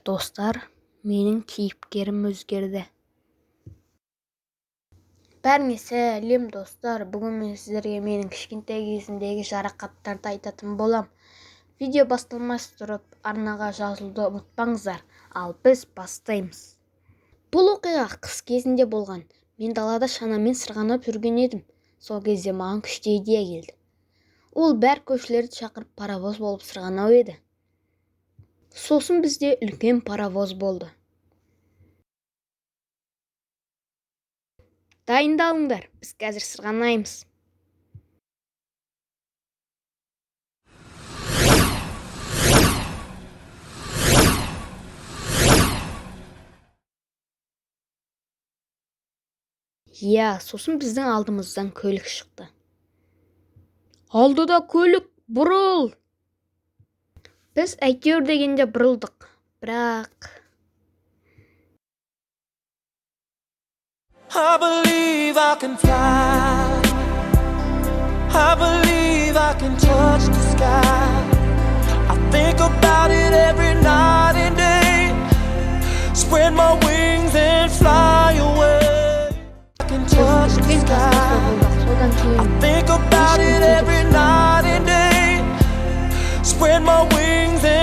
Dostlar, менің кейіпкерім өзгерді. Бәріңе сәлем достар, бүгін мен сіздерге менің кішкентай кезімдегі жарақаттарды айтатын болам. Видео басталмас тұрып, арнаға жазылуды ұмытпаңыздар, ал біз бастаймыз. Бұл оқиға қыс кезінде болған. Мен далада шанамен сырғанап жүрген едім. Сол кезде маған күшті идея келді. Ол бәр көшелерді шақырып паровоз болып сырғанау еді. Сосын бізде үлкен паровоз болды. Дайындалыңдар, біз қазір сырғанаймыз. Сосын біздің алдымыздан көлік шықты. Алдыда көлік, бұрыл! Біз әйтеуір дегенде бұрылдық, бірақ... I believe I can fly. I believe I can touch the sky. I think about it every night and day. Spread my wings and fly away. I can touch the sky. I think about it every night and day. Spread my wings and